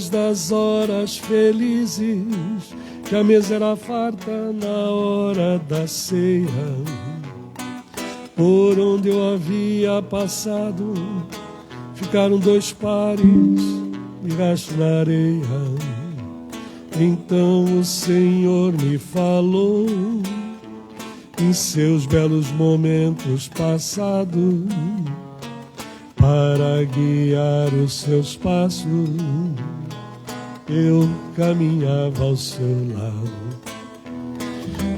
das horas felizes, que a mesa era farta na hora da ceia. Por onde eu havia passado, ficaram 2 pares de rastro na areia. Então o Senhor me falou em seus belos momentos passados, para guiar os seus passos, eu caminhava ao seu lado.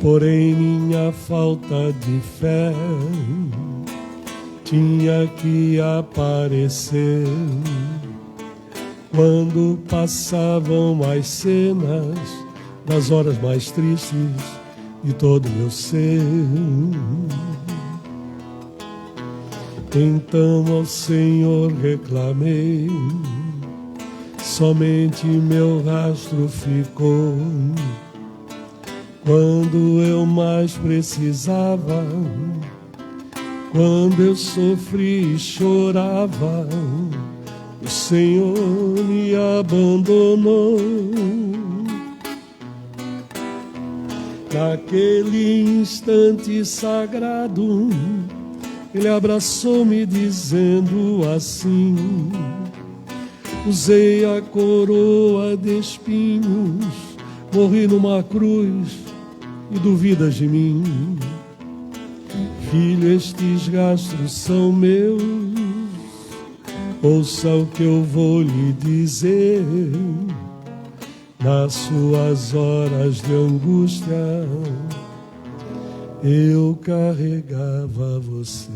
Porém minha falta de fé tinha que aparecer quando passavam as cenas das horas mais tristes de todo meu ser. Então ao Senhor reclamei, somente meu rastro ficou. Quando eu mais precisava, quando eu sofri e chorava, o Senhor me abandonou. Naquele instante sagrado, Ele abraçou-me dizendo assim: usei a coroa de espinhos, morri numa cruz e duvidas de mim. Filho, estes rastros são meus, ouça o que eu vou lhe dizer. Nas suas horas de angústia, eu carregava você.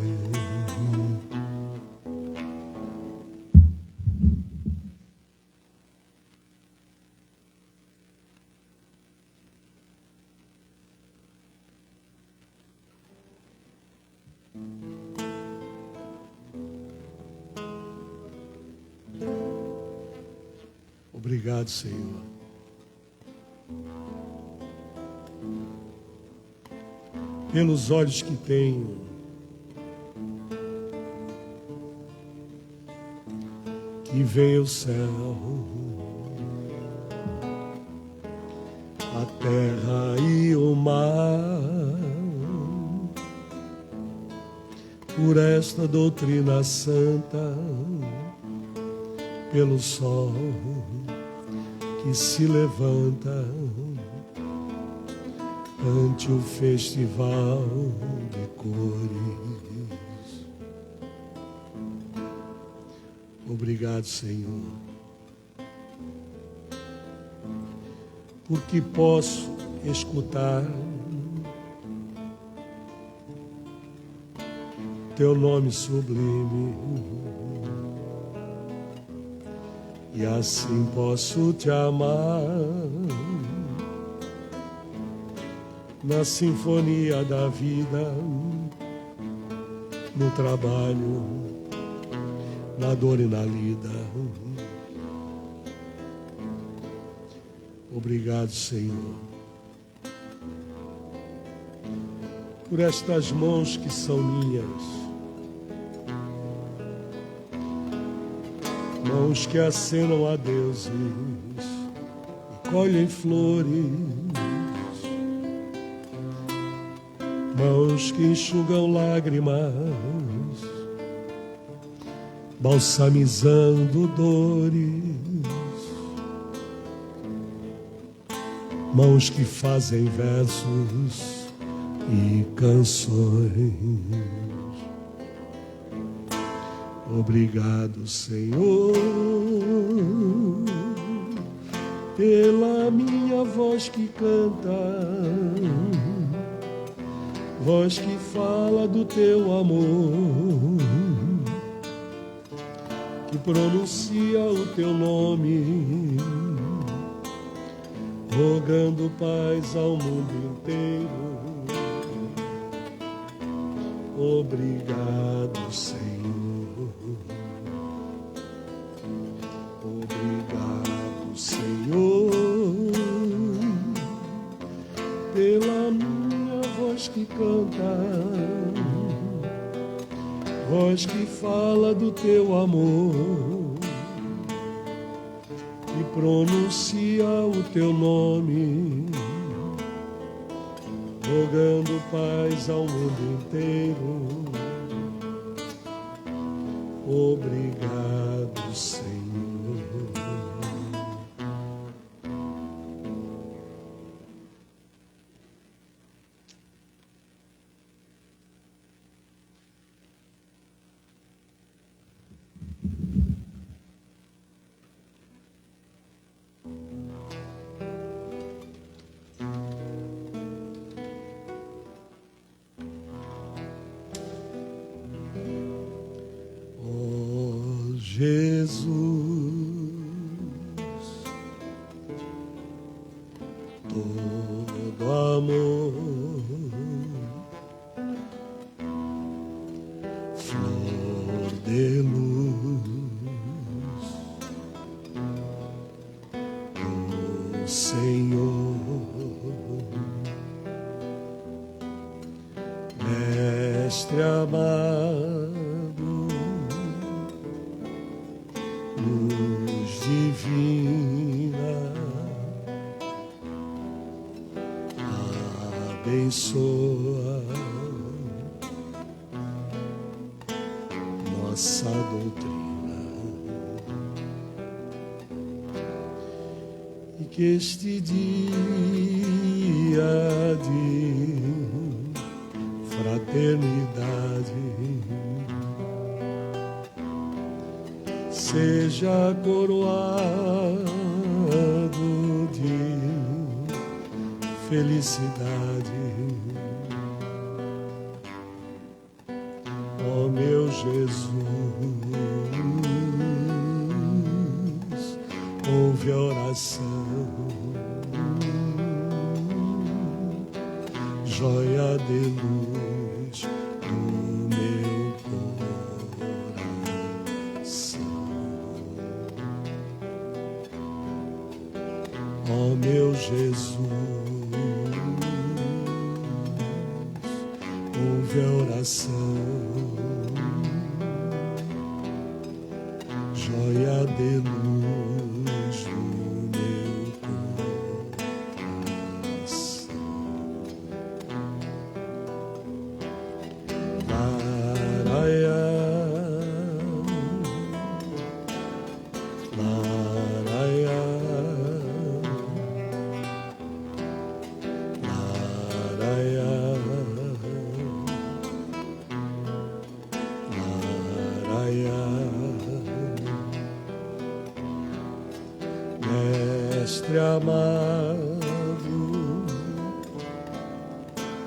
Obrigado, Senhor. Pelos olhos que tenho, que vem o céu, a terra e o mar, por esta doutrina santa, pelo sol que se levanta ante o festival de cores. Obrigado, Senhor, porque posso escutar Teu nome sublime, e assim posso te amar na sinfonia da vida, no trabalho, na dor e na lida. Obrigado, Senhor, por estas mãos que são minhas, mãos que acenam a deuses e colhem flores, mãos que enxugam lágrimas, balsamizando dores, mãos que fazem versos e canções. Obrigado, Senhor, pela minha voz que canta, voz que fala do teu amor, que pronuncia o teu nome, rogando paz ao mundo inteiro. Obrigado, Senhor. Obrigado, Senhor, pela minha voz que canta, voz que fala do teu amor, que pronuncia o teu nome, rogando paz ao mundo inteiro. Obrigado, Senhor. Jesus, todo amor, flor de luz, do Senhor, Mestre amado, luz divina, abençoa nossa doutrina, e que este dia de fraternidade seja coroado de felicidade. Ó meu Jesus, ouve a oração, joia de luz do meu coração. Ó meu Jesus, ouve a oração, joia de luz do meu coração. Laraia, laraia, laraia, laraia. Mestre amado,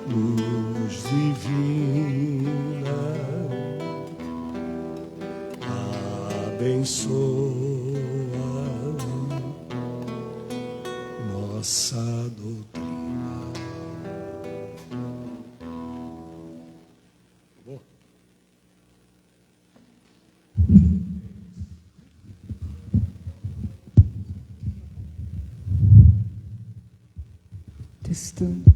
luz divina, abençoa nossa doutrina. Testando.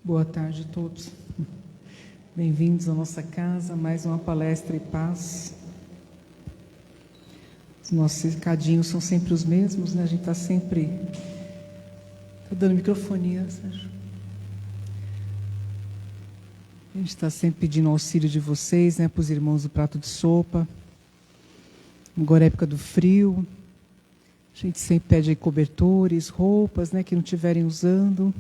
Boa tarde a todos. Bem-vindos à nossa casa, mais uma palestra e paz. Os nossos recadinhos são sempre os mesmos, né? A gente está sempre... Estou dando microfonia, Sérgio. A gente está sempre pedindo auxílio de vocês, né? Para os irmãos do prato de sopa. Agora é época do frio. A gente sempre pede aí cobertores, roupas, né? Que não estiverem usando.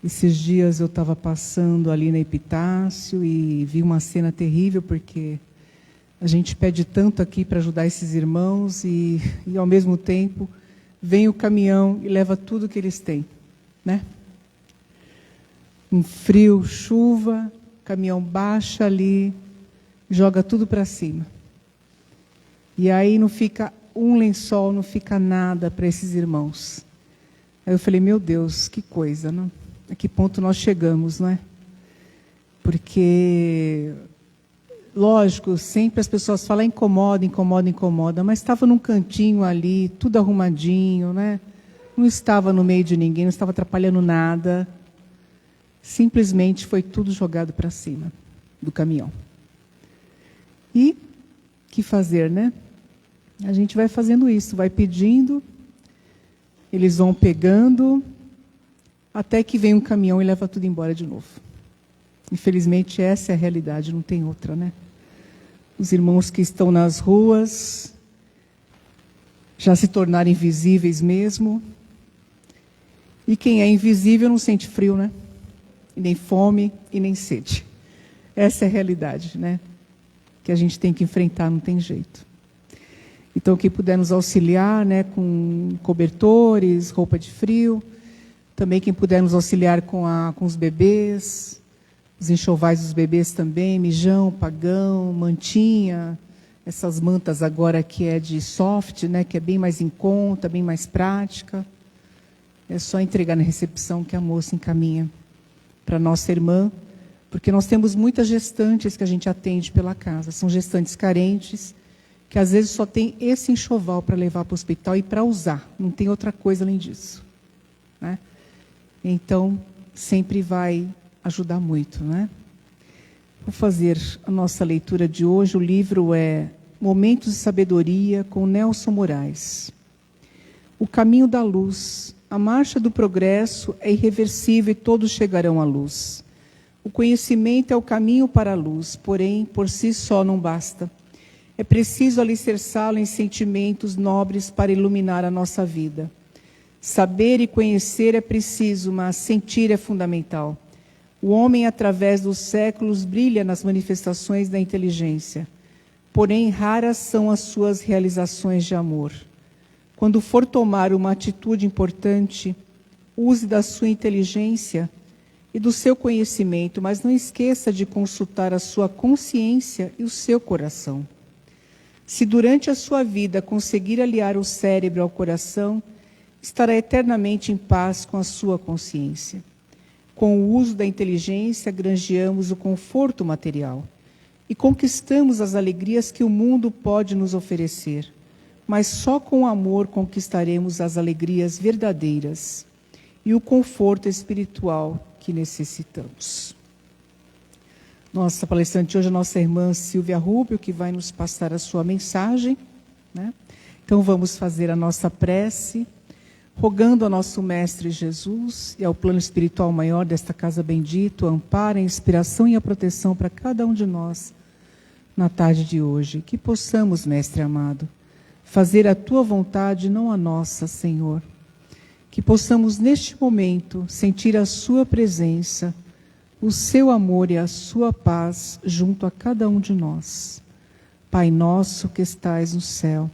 Esses dias eu estava passando ali na Epitácio e vi uma cena terrível, porque a gente pede tanto aqui para ajudar esses irmãos e ao mesmo tempo vem o caminhão e leva tudo que eles têm, né? Um frio, chuva, o caminhão baixa ali, joga tudo para cima. E aí não fica um lençol, não fica nada para esses irmãos. Aí eu falei, meu Deus, que coisa, não? A que ponto nós chegamos, não é? Porque lógico, sempre as pessoas falam incomoda, incomoda, incomoda, mas estava num cantinho ali, tudo arrumadinho, né? Não estava no meio de ninguém, não estava atrapalhando nada. Simplesmente foi tudo jogado para cima do caminhão. E que fazer, né? A gente vai fazendo isso, vai pedindo, eles vão pegando, até que vem um caminhão e leva tudo embora de novo. Infelizmente, essa é a realidade, não tem outra, né? Os irmãos que estão nas ruas já se tornaram invisíveis mesmo. E quem é invisível não sente frio, né? E nem fome e nem sede. Essa é a realidade, né? Que a gente tem que enfrentar, não tem jeito. Então, quem puder nos auxiliar, né, com cobertores, roupa de frio, também quem puder nos auxiliar com os bebês, os enxovais dos bebês também, mijão, pagão, mantinha, essas mantas agora que é de soft, né, que é bem mais em conta, bem mais prática. É só entregar na recepção que a moça encaminha para a nossa irmã, porque nós temos muitas gestantes que a gente atende pela casa. São gestantes carentes, que às vezes só tem esse enxoval para levar para o hospital e para usar. Não tem outra coisa além disso, né? Então, sempre vai ajudar muito, né? Vou fazer a nossa leitura de hoje. O livro é Momentos de Sabedoria, com Nelson Moraes. O caminho da luz. A marcha do progresso é irreversível e todos chegarão à luz. O conhecimento é o caminho para a luz, porém, por si só não basta. É preciso alicerçá-lo em sentimentos nobres para iluminar a nossa vida. Saber e conhecer é preciso, mas sentir é fundamental. O homem, através dos séculos, brilha nas manifestações da inteligência. Porém, raras são as suas realizações de amor. Quando for tomar uma atitude importante, use da sua inteligência e do seu conhecimento, mas não esqueça de consultar a sua consciência e o seu coração. Se durante a sua vida conseguir aliar o cérebro ao coração, estará eternamente em paz com a sua consciência. Com o uso da inteligência, granjeamos o conforto material e conquistamos as alegrias que o mundo pode nos oferecer. Mas só com o amor conquistaremos as alegrias verdadeiras e o conforto espiritual que necessitamos. Nossa palestrante hoje é a nossa irmã Silvia Rubio, que vai nos passar a sua mensagem, né? Então vamos fazer a nossa prece, rogando ao nosso Mestre Jesus e ao plano espiritual maior desta casa bendita, o amparo, a inspiração e a proteção para cada um de nós na tarde de hoje. Que possamos, Mestre amado, fazer a tua vontade, não a nossa, Senhor. Que possamos, neste momento, sentir a sua presença, o seu amor e a sua paz junto a cada um de nós. Pai nosso que estais no céu,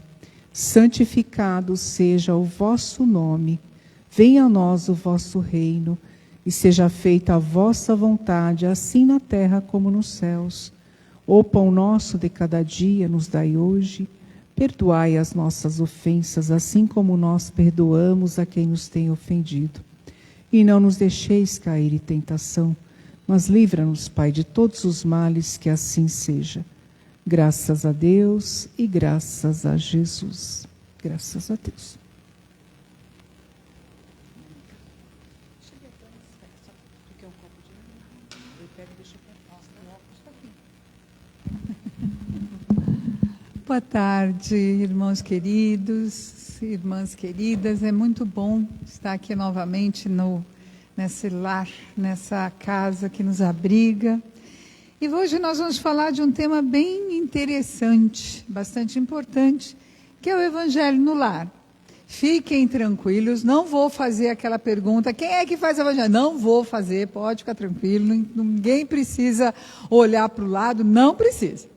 santificado seja o vosso nome. Venha a nós o vosso reino e seja feita a vossa vontade, assim na terra como nos céus. O pão nosso de cada dia nos dai hoje. Perdoai as nossas ofensas, assim como nós perdoamos a quem nos tem ofendido. E não nos deixeis cair em tentação, mas livra-nos, Pai, de todos os males, que assim seja. Graças a Deus e graças a Jesus. Graças a Deus. Boa tarde, irmãos queridos, irmãs queridas. É muito bom estar aqui novamente nesse lar, nessa casa que nos abriga. E hoje nós vamos falar de um tema bem interessante, bastante importante, que é o Evangelho no lar. Fiquem tranquilos, não vou fazer aquela pergunta, quem é que faz o Evangelho? Não vou fazer, pode ficar tranquilo, ninguém precisa olhar para o lado, não precisa.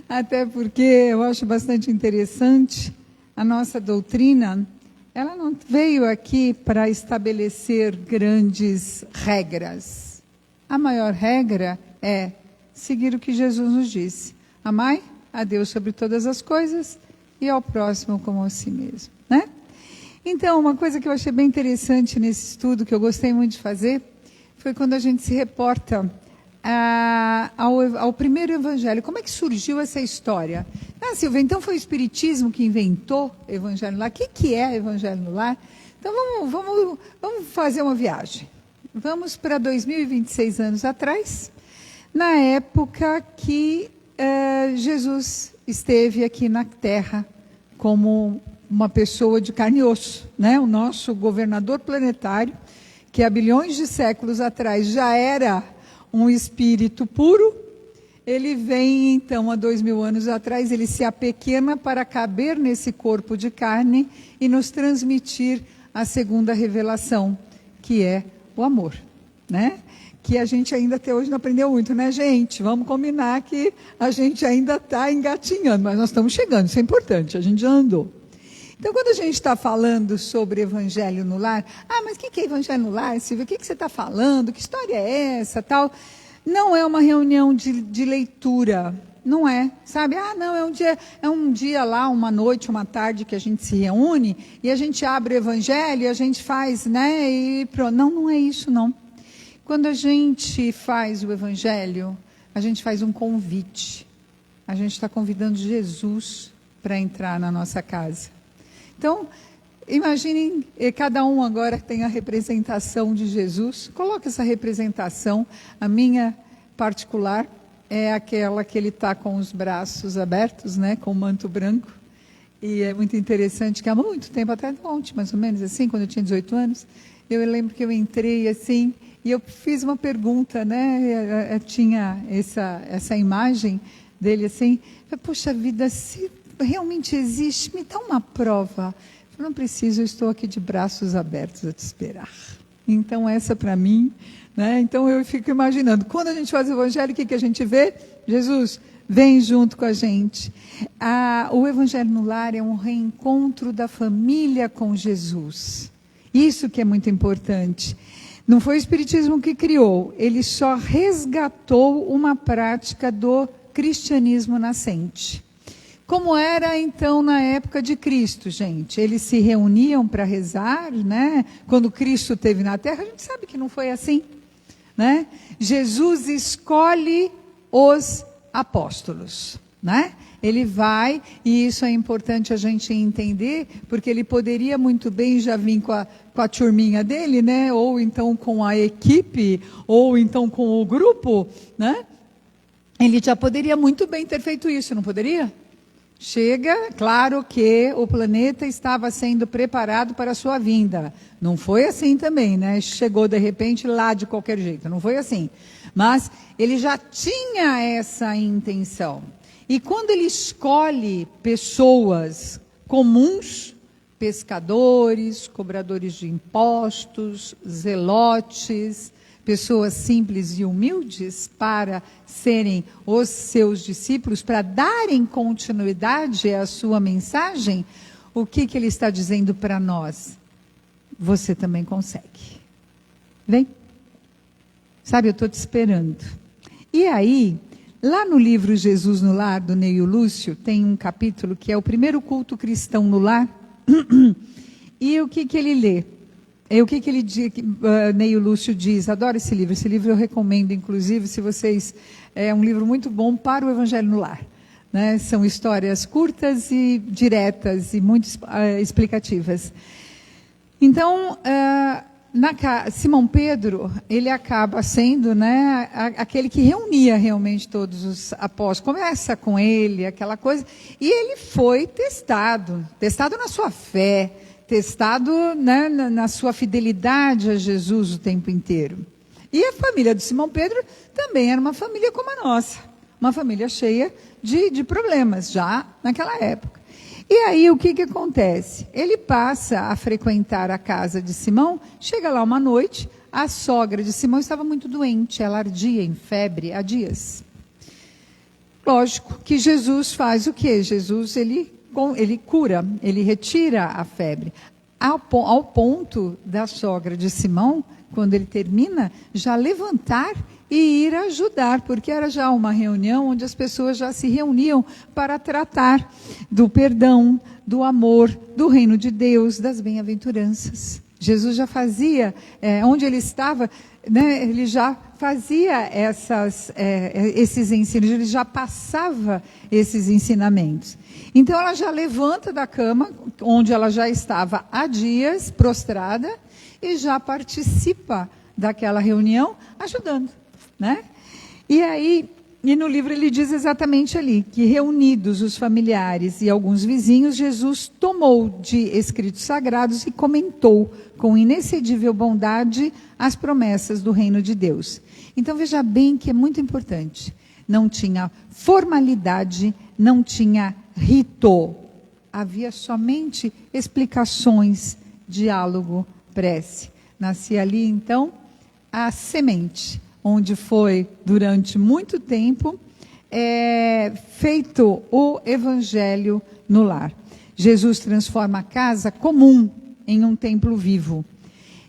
Até porque eu acho bastante interessante a nossa doutrina. Ela não veio aqui para estabelecer grandes regras. A maior regra é seguir o que Jesus nos disse: amai a Deus sobre todas as coisas e ao próximo como a si mesmo, né? Então, uma coisa que eu achei bem interessante nesse estudo, que eu gostei muito de fazer, foi quando a gente se reporta ao primeiro evangelho. Como é que surgiu essa história? Silvia, então foi o Espiritismo que inventou o Evangelho no Lar? O que é Evangelho no Lar? Então vamos fazer uma viagem. Vamos para 2026 anos atrás, na época que Jesus esteve aqui na Terra como uma pessoa de carne e osso, né? O nosso governador planetário, que há bilhões de séculos atrás já era um espírito puro, ele vem então há 2000 anos atrás, ele se apequena para caber nesse corpo de carne e nos transmitir a segunda revelação, que é o amor, né? Que a gente ainda até hoje não aprendeu muito, né, gente? Vamos combinar que a gente ainda está engatinhando, mas nós estamos chegando, isso é importante, a gente já andou. Então, quando a gente está falando sobre Evangelho no Lar, mas o que é Evangelho no Lar, Silvia? O que você está falando? Que história é essa? Tal. Não é uma reunião de leitura, não é, sabe? Não, é um dia lá, uma noite, uma tarde que a gente se reúne e a gente abre o Evangelho e a gente faz, né? E pronto. Não é isso, não. Quando a gente faz o Evangelho, a gente faz um convite. A gente está convidando Jesus para entrar na nossa casa. Então, imaginem, cada um agora tem a representação de Jesus. Coloque essa representação. A minha particular é aquela que ele está com os braços abertos, né, com o manto branco. E é muito interessante que há muito tempo, até ontem, mais ou menos assim, quando eu tinha 18 anos, eu lembro que eu entrei assim, e eu fiz uma pergunta, né, tinha essa imagem dele assim, poxa vida, se realmente existe, me dá uma prova. Eu não preciso, eu estou aqui de braços abertos a te esperar. Então essa para mim, né? Então eu fico imaginando, quando a gente faz o Evangelho, o que a gente vê? Jesus, vem junto com a gente. O Evangelho no Lar é um reencontro da família com Jesus. Isso que é muito importante. Não foi o Espiritismo que criou, ele só resgatou uma prática do cristianismo nascente. Como era então na época de Cristo, gente? Eles se reuniam para rezar, né? Quando Cristo esteve na Terra, a gente sabe que não foi assim, né? Jesus escolhe os apóstolos, né? Ele vai, e isso é importante a gente entender, porque ele poderia muito bem já vir com a turminha dele, né? Ou então com a equipe, ou então com o grupo, né? Ele já poderia muito bem ter feito isso, não poderia? Chega, claro que o planeta estava sendo preparado para a sua vinda. Não foi assim também, né? Chegou de repente lá de qualquer jeito, não foi assim. Mas ele já tinha essa intenção. E quando ele escolhe pessoas comuns, pescadores, cobradores de impostos, zelotes, pessoas simples e humildes para serem os seus discípulos, para darem continuidade à sua mensagem, o que ele está dizendo para nós? Você também consegue. Vem. Sabe, eu estou te esperando. E aí, lá no livro Jesus no Lar, do Neio Lúcio, tem um capítulo que é o primeiro culto cristão no lar. E o que ele lê? O que ele diz, Neio Lúcio diz, adoro esse livro eu recomendo, inclusive, se vocês, é um livro muito bom para o Evangelho no Lar, né? São histórias curtas e diretas e muito explicativas. Então, Simão Pedro, ele acaba sendo, né, aquele que reunia realmente todos os apóstolos, começa com ele, aquela coisa, e ele foi testado na sua fé, testado, né, na sua fidelidade a Jesus o tempo inteiro. E a família de Simão Pedro também era uma família como a nossa, uma família cheia de problemas já naquela época. E aí o que acontece? Ele passa a frequentar a casa de Simão, chega lá uma noite, a sogra de Simão estava muito doente, ela ardia em febre há dias. Lógico que Jesus faz o quê? Jesus, ele cura, ele retira a febre. Ao ponto da sogra de Simão, quando ele termina, já levantar e ir ajudar, porque era já uma reunião onde as pessoas já se reuniam para tratar do perdão, do amor, do reino de Deus, das bem-aventuranças. Jesus já fazia, onde ele estava, né, ele já fazia esses ensinos, ele já passava esses ensinamentos. Então ela já levanta da cama, onde ela já estava há dias, prostrada, e já participa daquela reunião, ajudando, né? E no livro ele diz exatamente ali, que reunidos os familiares e alguns vizinhos, Jesus tomou de escritos sagrados e comentou com inexcedível bondade as promessas do reino de Deus. Então veja bem que é muito importante. Não tinha formalidade, não tinha rito. Havia somente explicações, diálogo, prece. Nascia ali então a semente, onde foi durante muito tempo feito o evangelho no lar. Jesus transforma a casa comum em um templo vivo.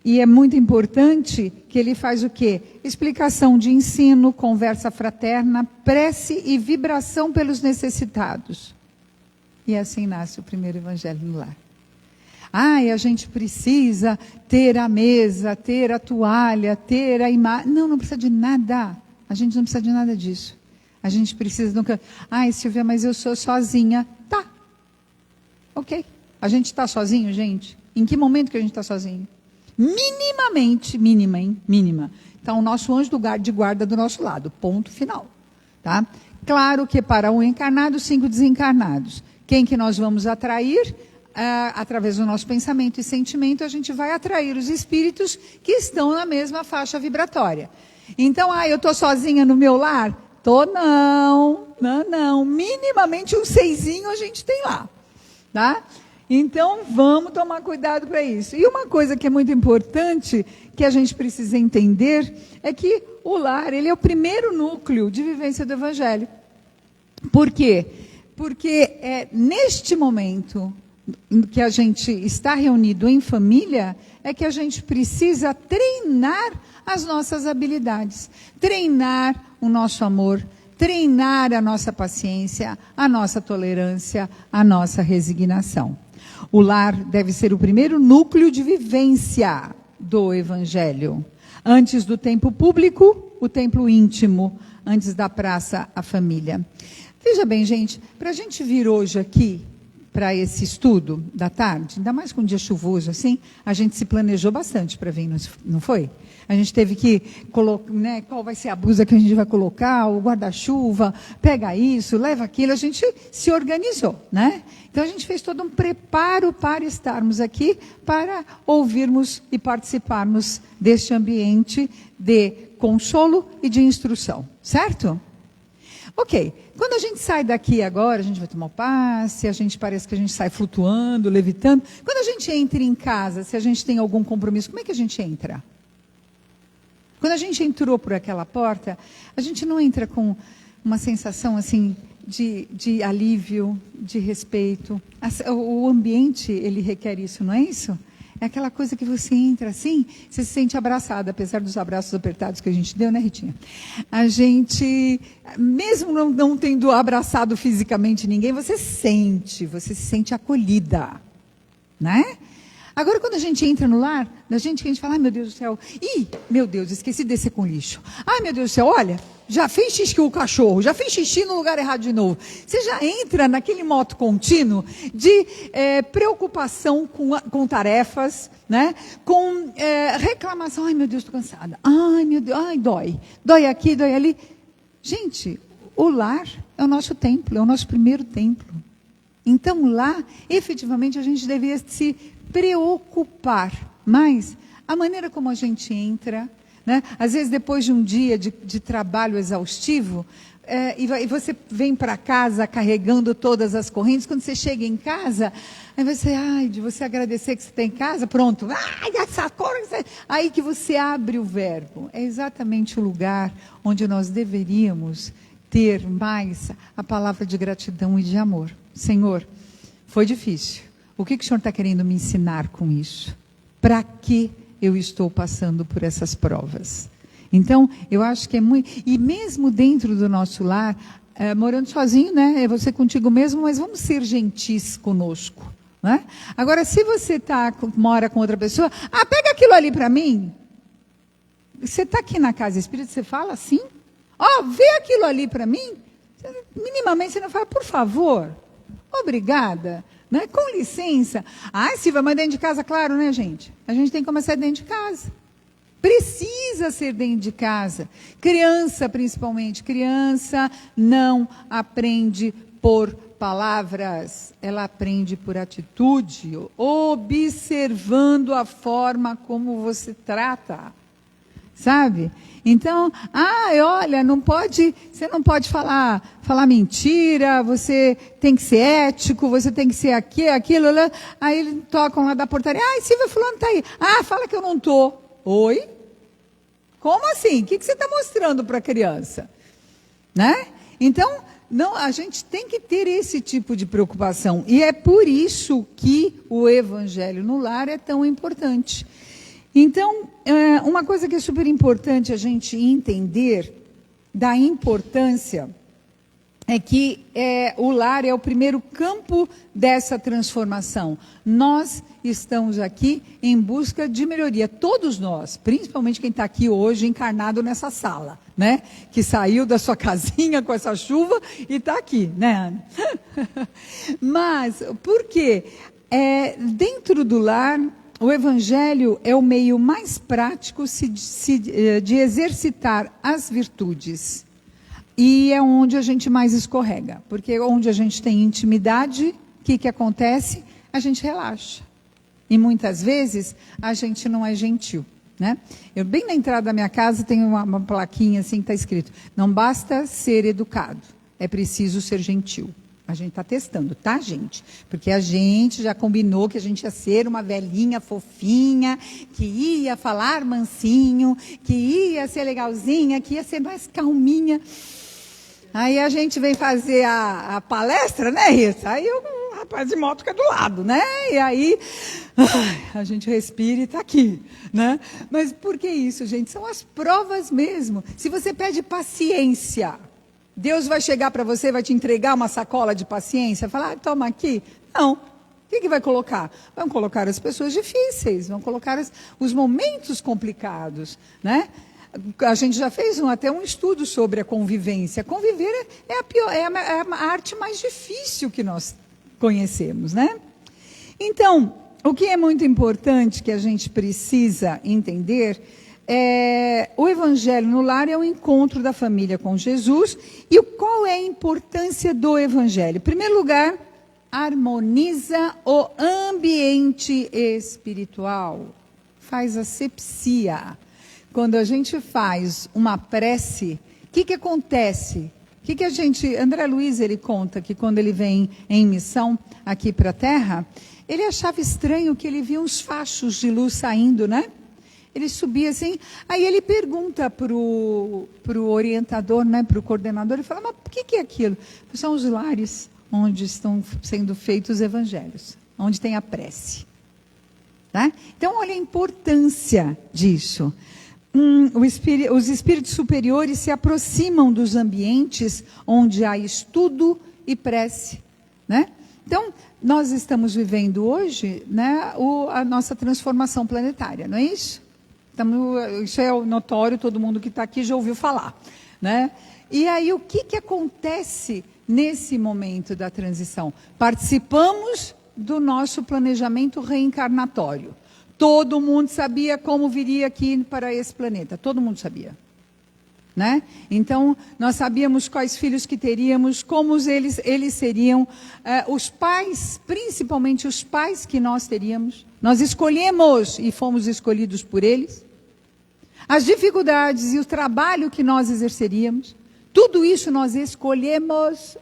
E é muito importante que ele faz o quê? Explicação de ensino, conversa fraterna, prece e vibração pelos necessitados. E assim nasce o primeiro evangelho no lar. E a gente precisa ter a mesa, ter a toalha, ter a imagem. Não precisa de nada. A gente não precisa de nada disso. A gente precisa nunca. Silvia, mas eu sou sozinha. Tá. Ok. A gente está sozinho, gente? Em que momento que a gente está sozinho? Minimamente, mínima. Então, o nosso anjo de guarda do nosso lado. Ponto final. Tá? Claro que para um encarnado, 5 desencarnados. Quem que nós vamos atrair? Através do nosso pensamento e sentimento, a gente vai atrair os espíritos que estão na mesma faixa vibratória. Então, eu estou sozinha no meu lar? Tô não. Minimamente um 6zinho a gente tem lá. Tá? Então, vamos tomar cuidado para isso. E uma coisa que é muito importante, que a gente precisa entender, é que o lar, ele é o primeiro núcleo de vivência do Evangelho. Por quê? Porque neste momento que a gente está reunido em família, é que a gente precisa treinar as nossas habilidades, treinar o nosso amor, treinar a nossa paciência, a nossa tolerância, a nossa resignação. O lar deve ser o primeiro núcleo de vivência do Evangelho. Antes do templo público, o templo íntimo. Antes da praça, a família. Veja bem, gente, para a gente vir hoje aqui, para esse estudo da tarde, ainda mais com um dia chuvoso assim, a gente se planejou bastante para vir, não foi? A gente teve que colocar, né, qual vai ser a blusa que a gente vai colocar, o guarda-chuva, pega isso, leva aquilo, a gente se organizou, né? Então a gente fez todo um preparo para estarmos aqui, para ouvirmos e participarmos deste ambiente de consolo e de instrução, certo? Ok, quando a gente sai daqui agora, a gente vai tomar um passe, parece que a gente sai flutuando, levitando. Quando a gente entra em casa, se a gente tem algum compromisso, como é que a gente entra? Quando a gente entrou por aquela porta, a gente não entra com uma sensação assim de alívio, de respeito. O ambiente, ele requer isso, não é isso? É aquela coisa que você entra assim, você se sente abraçada, apesar dos abraços apertados que a gente deu, né, Ritinha? A gente, mesmo não tendo abraçado fisicamente ninguém, você se sente acolhida, né? Agora, quando a gente entra no lar, a gente fala, ai meu Deus do céu, meu Deus, esqueci de descer com lixo. Ai meu Deus do céu, olha, já fez xixi com o cachorro, já fez xixi no lugar errado de novo. Você já entra naquele modo contínuo de preocupação com tarefas, né? Com reclamação, ai meu Deus, estou cansada. Ai meu Deus, dói aqui, dói ali. Gente, o lar é o nosso templo, é o nosso primeiro templo. Então lá, efetivamente, a gente deveria se preocupar mais a maneira como a gente entra, né? Às vezes depois de um dia de trabalho exaustivo, e você vem para casa carregando todas as correntes, quando você chega em casa, aí de você agradecer que você está em casa, pronto, essa cor, aí que você abre o verbo. É exatamente o lugar onde nós deveríamos ter mais a palavra de gratidão e de amor. Senhor, foi difícil. O que o Senhor está querendo me ensinar com isso? Para que eu estou passando por essas provas? Então, eu acho que é muito... E mesmo dentro do nosso lar, morando sozinho, né? É você contigo mesmo, mas vamos ser gentis conosco. Né? Agora, se você mora com outra pessoa, pega aquilo ali para mim. Você está aqui na casa espírita, você fala assim? Vê aquilo ali para mim. Minimamente você não fala, por favor, obrigada, né? Com licença. Silvia, mas dentro de casa, claro, né, gente? A gente tem que começar dentro de casa. Precisa ser dentro de casa. Criança, principalmente. Criança não aprende por palavras, ela aprende por atitude, observando a forma como você trata. Sabe? Então, olha, você não pode falar mentira, você tem que ser ético, você tem que ser aquilo. Aí eles tocam lá da portaria, Silvia, fulano está aí. Fala que eu não estou. Oi? Como assim? O que você está mostrando para a criança? Né? Então, não, a gente tem que ter esse tipo de preocupação. E é por isso que o Evangelho no Lar é tão importante. Então, uma coisa que é super importante a gente entender da importância é que o lar é o primeiro campo dessa transformação. Nós estamos aqui em busca de melhoria, todos nós, principalmente quem está aqui hoje encarnado nessa sala, né? Que saiu da sua casinha com essa chuva e está aqui, né, Ana? Mas, por quê? Dentro do lar, o Evangelho é o meio mais prático de exercitar as virtudes. E é onde a gente mais escorrega. Porque onde a gente tem intimidade, o que acontece? A gente relaxa. E muitas vezes a gente não é gentil. Né? Eu, bem na entrada da minha casa, tenho uma plaquinha assim que está escrito: não basta ser educado, é preciso ser gentil. A gente está testando, tá, gente? Porque a gente já combinou que a gente ia ser uma velhinha fofinha, que ia falar mansinho, que ia ser legalzinha, que ia ser mais calminha. Aí a gente vem fazer a palestra, né, Rita? Aí o rapaz de moto fica do lado, né? E aí a gente respira e está aqui, né? Mas por que isso, gente? São as provas mesmo. Se você pede paciência, Deus vai chegar para você, vai te entregar uma sacola de paciência, falar, toma aqui. Não. O que vai colocar? Vão colocar as pessoas difíceis, vão colocar os momentos complicados, né? A gente já fez até um estudo sobre a convivência. Conviver é a arte mais difícil que nós conhecemos, né? Então, o que é muito importante que a gente precisa entender o Evangelho no Lar é o encontro da família com Jesus. E qual é a importância do Evangelho? Em primeiro lugar, harmoniza o ambiente espiritual. Faz asepsia. Quando a gente faz uma prece, o que acontece? Que a gente... André Luiz, ele conta que quando ele vem em missão aqui para a Terra, ele achava estranho que ele via uns fachos de luz saindo, né? Ele subia assim, aí ele pergunta para o orientador, né, para o coordenador, ele fala, mas o que é aquilo? São os lares onde estão sendo feitos os evangelhos, onde tem a prece. Tá? Então, olha a importância disso. Os espíritos superiores se aproximam dos ambientes onde há estudo e prece. Né? Então, nós estamos vivendo hoje, né, a nossa transformação planetária, não é isso? Isso é notório, todo mundo que está aqui já ouviu falar. Né? E aí, o que acontece nesse momento da transição? Participamos do nosso planejamento reencarnatório. Todo mundo sabia como viria aqui para esse planeta. Todo mundo sabia. Né? Então, nós sabíamos quais filhos que teríamos, como eles seriam, os pais, principalmente os pais que nós teríamos. Nós escolhemos e fomos escolhidos por eles. As dificuldades e o trabalho que nós exerceríamos. Tudo isso nós escolhemos.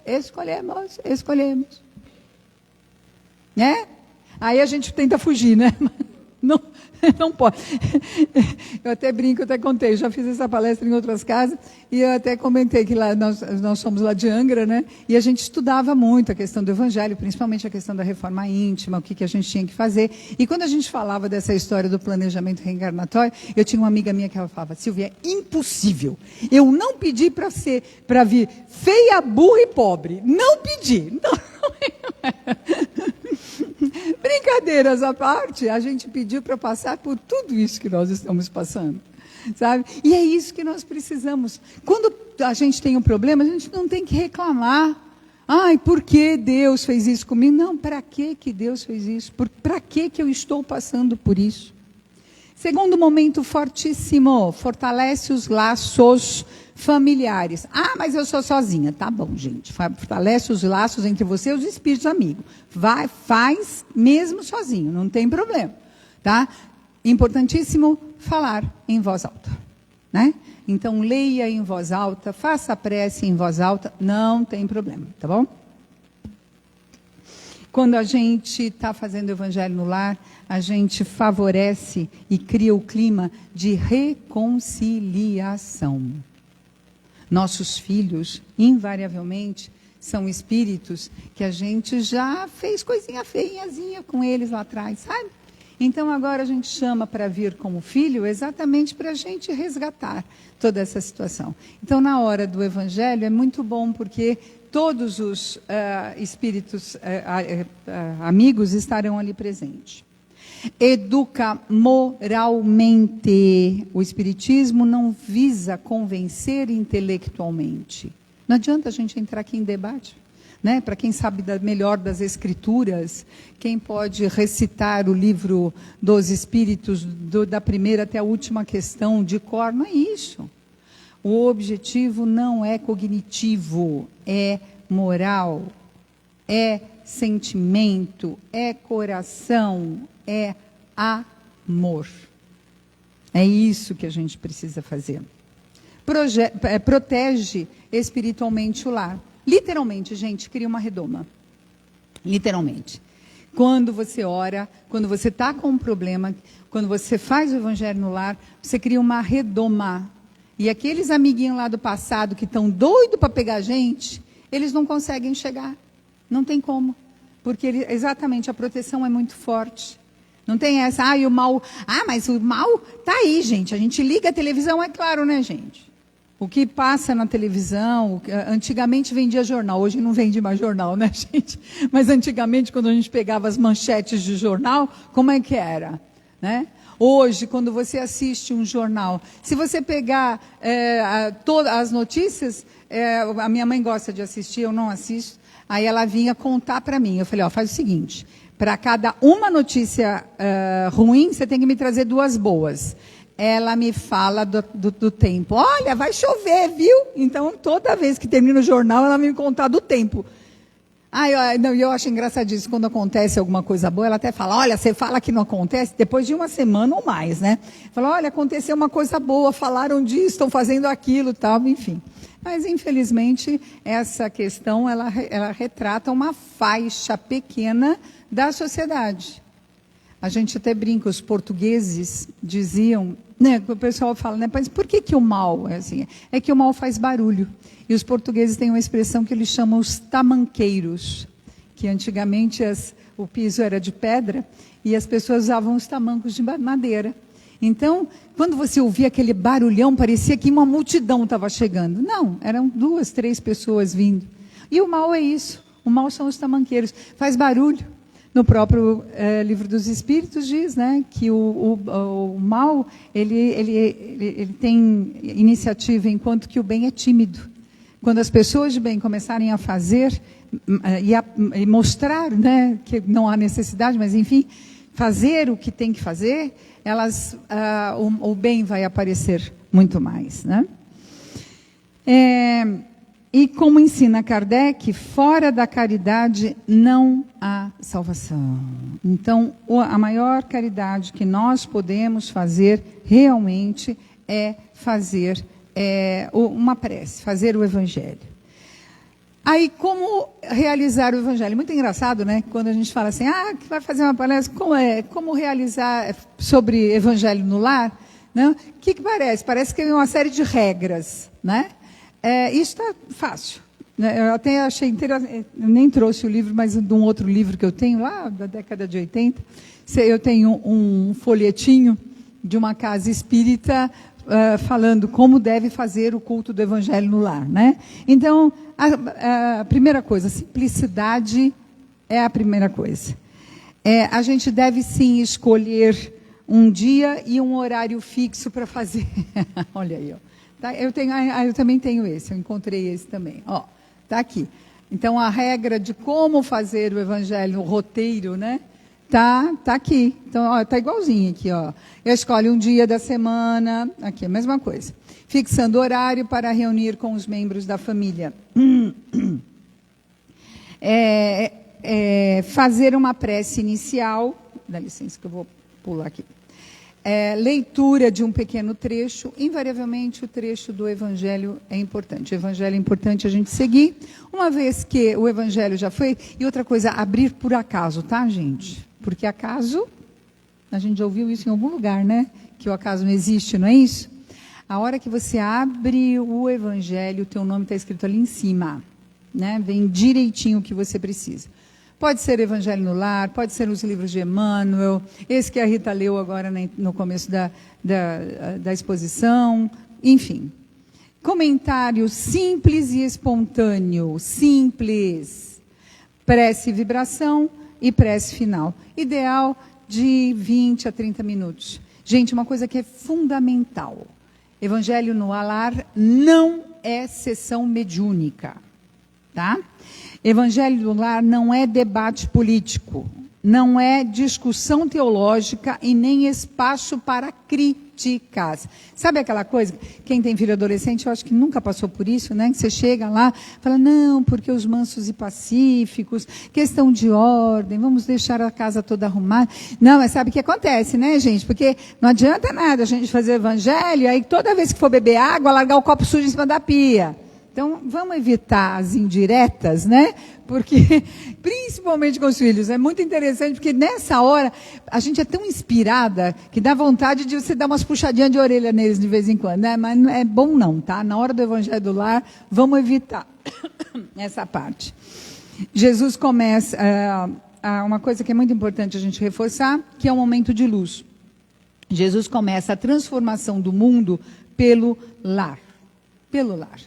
Né? Aí a gente tenta fugir, né? Não pode. Eu até brinco, eu até contei, já fiz essa palestra em outras casas, e eu até comentei que lá nós somos lá de Angra, né? E a gente estudava muito a questão do Evangelho, principalmente a questão da reforma íntima, o que a gente tinha que fazer. E quando a gente falava dessa história do planejamento reencarnatório, eu tinha uma amiga minha que ela falava, Silvia, é impossível. Eu não pedi para vir feia, burra e pobre. Não pedi. Não. brincadeiras à parte, a gente pediu para passar por tudo isso que nós estamos passando, sabe? E é isso que nós precisamos. Quando a gente tem um problema, a gente não tem que reclamar. Ai, por que Deus fez isso comigo? Não, para que Deus fez isso? Para que eu estou passando por isso? Segundo momento fortíssimo, fortalece os laços familiares. Ah, mas eu sou sozinha. Tá bom, gente. Fortalece os laços entre você e os espíritos amigos. Faz mesmo sozinho, não tem problema. Tá? Importantíssimo falar em voz alta. Né? Então, leia em voz alta, faça prece em voz alta, não tem problema, tá bom? Quando a gente está fazendo o Evangelho no lar, a gente favorece e cria o clima de reconciliação. Nossos filhos, invariavelmente, são espíritos que a gente já fez coisinha feinhazinha com eles lá atrás, sabe? Então, agora a gente chama para vir como filho exatamente para a gente resgatar toda essa situação. Então, na hora do Evangelho, é muito bom porque todos os espíritos amigos estarão ali presentes. Educa moralmente. O Espiritismo não visa convencer intelectualmente. Não adianta a gente entrar aqui em debate. Né? Para quem sabe melhor das escrituras, quem pode recitar o livro dos Espíritos, da primeira até a última questão de cor, não é isso. O objetivo não é cognitivo, é moral, é sentimento, é coração, é amor. É isso que a gente precisa fazer. Protege espiritualmente o lar. Literalmente, gente, cria uma redoma. Literalmente. Quando você ora, quando você está com um problema, quando você faz o Evangelho no lar, você cria uma redoma. E aqueles amiguinhos lá do passado que estão doidos para pegar a gente, eles não conseguem chegar. Não tem como. Porque exatamente a proteção é muito forte. Não tem essa, e o mal. Ah, mas o mal está aí, gente. A gente liga a televisão, é claro, né, gente? O que passa na televisão, antigamente vendia jornal, hoje não vende mais jornal, né, gente? Mas antigamente, quando a gente pegava as manchetes de jornal, como é que era? Né? Hoje, quando você assiste um jornal, se você pegar todas as notícias, a minha mãe gosta de assistir, eu não assisto, aí ela vinha contar para mim. Eu falei, faz o seguinte, para cada uma notícia ruim, você tem que me trazer 2 boas. Ela me fala do tempo. Olha, vai chover, viu? Então, toda vez que termina o jornal, ela me conta do tempo. Eu acho engraçadíssimo. Quando acontece alguma coisa boa, ela até fala, olha, você fala que não acontece depois de 1 semana ou mais, né? Fala, olha, aconteceu uma coisa boa, falaram disso, estão fazendo aquilo, tal, enfim. Mas, infelizmente, essa questão, ela retrata uma faixa pequena da sociedade. A gente até brinca, os portugueses diziam, né, o pessoal fala, né, mas por que o mal é assim? É que o mal faz barulho. E os portugueses têm uma expressão que eles chamam os tamanqueiros, que antigamente o piso era de pedra e as pessoas usavam os tamancos de madeira. Então, quando você ouvia aquele barulhão, parecia que uma multidão estava chegando. Não, eram 2, 3 pessoas vindo. E o mal é isso. O mal são os tamanqueiros. Faz barulho. No próprio Livro dos Espíritos diz, né, que o mal ele tem iniciativa, enquanto que o bem é tímido. Quando as pessoas de bem começarem a fazer e mostrar, né, que não há necessidade, mas enfim, fazer o que tem que fazer, o bem vai aparecer muito mais, né? E como ensina Kardec, fora da caridade não há salvação. Então, a maior caridade que nós podemos fazer realmente é fazer uma prece, fazer o Evangelho. Aí, como realizar o Evangelho? Muito engraçado, né? Quando a gente fala assim, que vai fazer uma palestra, como realizar sobre Evangelho no lar? Né? O que parece? Parece que é uma série de regras, né? Isso está fácil. Eu até achei interessante, eu nem trouxe o livro, mas de um outro livro que eu tenho, lá da década de 80, eu tenho um folhetinho de uma casa espírita falando como deve fazer o culto do Evangelho no lar. Né? Então, a primeira coisa, simplicidade é a primeira coisa. A gente deve sim escolher um dia e um horário fixo para fazer. Olha aí, ó. Tá, eu também tenho esse, eu encontrei esse também. Ó, tá aqui. Então, a regra de como fazer o evangelho, o roteiro, né? Tá aqui. Então, ó, tá igualzinho aqui, ó. Eu escolho um dia da semana, aqui, a mesma coisa. Fixando horário para reunir com os membros da família. Fazer uma prece inicial. Dá licença que eu vou pular aqui. Leitura de um pequeno trecho. Invariavelmente, o trecho do Evangelho é importante. O Evangelho é importante a gente seguir, uma vez que o Evangelho já foi. E outra coisa, abrir por acaso, tá, gente? Porque acaso, a gente já ouviu isso em algum lugar, né? Que o acaso não existe, não é isso? A hora que você abre o Evangelho, o teu nome está escrito ali em cima, né? Vem direitinho o que você precisa. Pode ser Evangelho no Lar, pode ser os livros de Emmanuel, esse que a Rita leu agora no começo da exposição, enfim. Comentário simples e espontâneo, simples. Prece e vibração e prece final. Ideal de 20 a 30 minutos. Gente, uma coisa que é fundamental. Evangelho no Lar não é sessão mediúnica, tá? Evangelho no Lar não é debate político, não é discussão teológica e nem espaço para críticas. Sabe aquela coisa, quem tem filho adolescente, eu acho que nunca passou por isso, né? Que você chega lá, fala, não, porque os mansos e pacíficos, questão de ordem, vamos deixar a casa toda arrumada. Não, mas sabe o que acontece, né, gente? Porque não adianta nada a gente fazer evangelho, aí toda vez que for beber água, largar o copo sujo em cima da pia. Então, vamos evitar as indiretas, né? Porque, principalmente com os filhos, é muito interessante, porque nessa hora, a gente é tão inspirada, que dá vontade de você dar umas puxadinhas de orelha neles de vez em quando, né? Mas não é bom não, tá? Na hora do Evangelho do Lar, vamos evitar essa parte. Jesus começa, uma coisa que é muito importante a gente reforçar, que é um momento de luz. Jesus começa a transformação do mundo pelo lar. Pelo lar.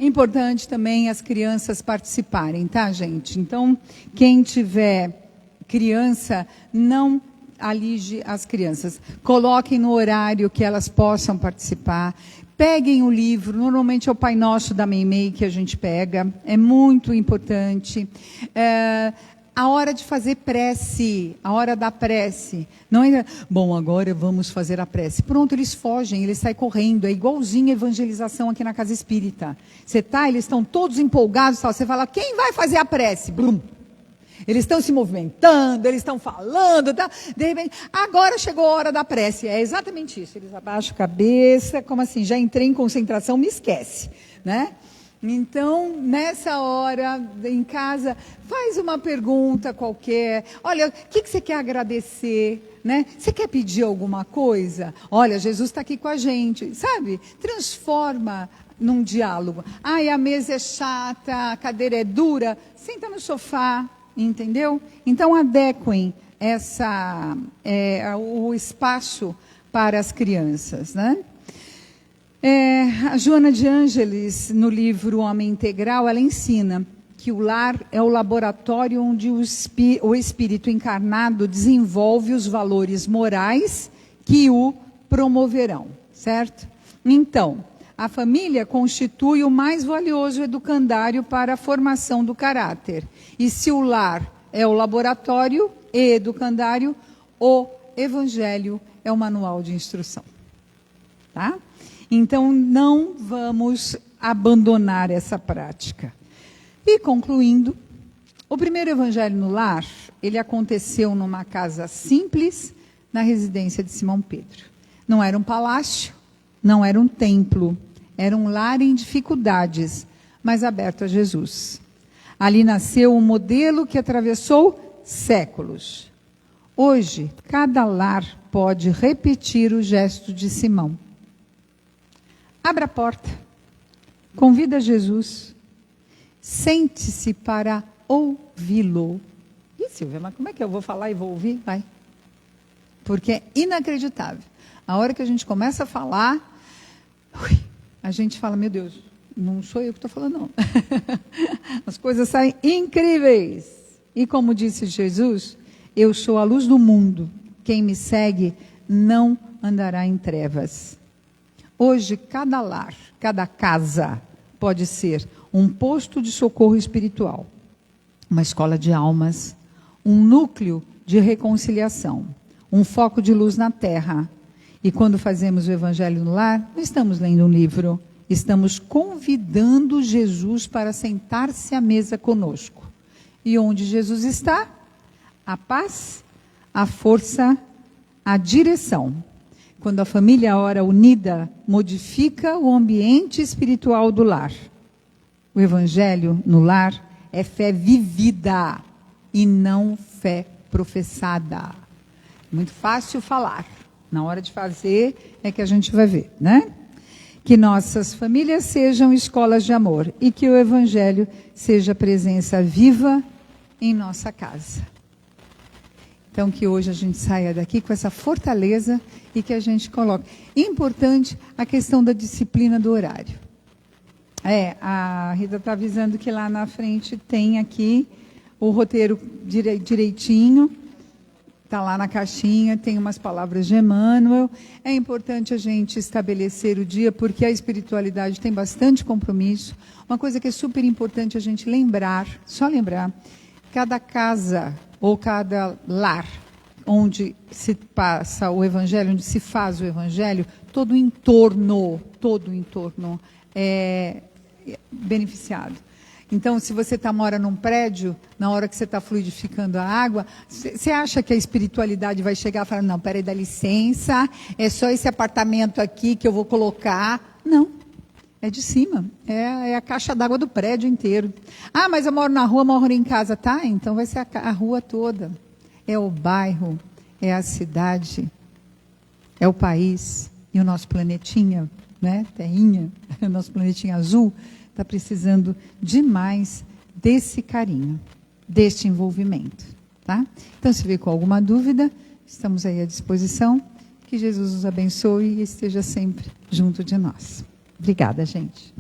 Importante também as crianças participarem, tá, gente? Então, quem tiver criança, não alige as crianças. Coloquem no horário que elas possam participar. Peguem o livro, normalmente é o Pai Nosso da Meimei que a gente pega, é muito importante. A hora de fazer prece, a hora da prece. Não é, bom, agora vamos fazer a prece. Pronto, eles fogem, eles saem correndo. É igualzinho a evangelização aqui na Casa Espírita. Eles estão todos empolgados, tal. Você fala, quem vai fazer a prece? Blum. Eles estão se movimentando, eles estão falando, tá? De repente, agora chegou a hora da prece. É exatamente isso. Eles abaixam a cabeça, como assim, já entrei em concentração, me esquece, né? Então, nessa hora, em casa, faz uma pergunta qualquer. Olha, o que você quer agradecer? Né? Você quer pedir alguma coisa? Olha, Jesus está aqui com a gente, sabe? Transforma num diálogo. Ai, a mesa é chata, a cadeira é dura. Senta no sofá, entendeu? Então, adequem o espaço para as crianças, né? A Joana de Ângeles, no livro Homem Integral, ela ensina que o lar é o laboratório onde o espírito encarnado desenvolve os valores morais que o promoverão, certo? Então, a família constitui o mais valioso educandário para a formação do caráter. E se o lar é o laboratório e educandário, o Evangelho é o manual de instrução. Tá? Então, não vamos abandonar essa prática. E, concluindo, o primeiro Evangelho no Lar, ele aconteceu numa casa simples, na residência de Simão Pedro. Não era um palácio, não era um templo, era um lar em dificuldades, mas aberto a Jesus. Ali nasceu um modelo que atravessou séculos. Hoje, cada lar pode repetir o gesto de Simão. Abra a porta, convida Jesus, sente-se para ouvi-lo. Ih, Silvia, mas como é que eu vou falar e vou ouvir? Vai. Porque é inacreditável. A hora que a gente começa a falar, a gente fala, meu Deus, não sou eu que estou falando, não. As coisas saem incríveis, E como disse Jesus, eu sou a luz do mundo. Quem me segue não andará em trevas. Hoje, cada lar, cada casa pode ser um posto de socorro espiritual, uma escola de almas, um núcleo de reconciliação, um foco de luz na terra. E quando fazemos o Evangelho no lar, não estamos lendo um livro, estamos convidando Jesus para sentar-se à mesa conosco. E onde Jesus está, a paz, a força, a direção. Quando a família ora unida, modifica o ambiente espiritual do lar. O Evangelho no lar é fé vivida e não fé professada. Muito fácil falar. Na hora de fazer é que a gente vai ver, né? Que nossas famílias sejam escolas de amor e que o Evangelho seja presença viva em nossa casa. Então, que hoje a gente saia daqui com essa fortaleza e que a gente coloque. Importante a questão da disciplina do horário. A Rita está avisando que lá na frente tem aqui o roteiro direitinho. Está lá na caixinha, tem umas palavras de Emmanuel. É importante a gente estabelecer o dia, porque a espiritualidade tem bastante compromisso. Uma coisa que é super importante a gente lembrar, só lembrar, cada casa ou cada lar onde se passa o Evangelho, onde se faz o Evangelho, todo o entorno é beneficiado. Então, se você mora num prédio, na hora que você está fluidificando a água, você acha que a espiritualidade vai chegar e falar, não, peraí, dá licença, é só esse apartamento aqui que eu vou colocar. Não, é de cima, é a caixa d'água do prédio inteiro. Ah, mas eu moro na rua, moro em casa, tá? Então vai ser a rua toda. É o bairro, é a cidade, é o país e o nosso planetinha, né? Terrinha, o nosso planetinha azul, está precisando demais desse carinho, deste envolvimento. Tá? Então, se vier com alguma dúvida, estamos aí à disposição. Que Jesus nos abençoe e esteja sempre junto de nós. Obrigada, gente.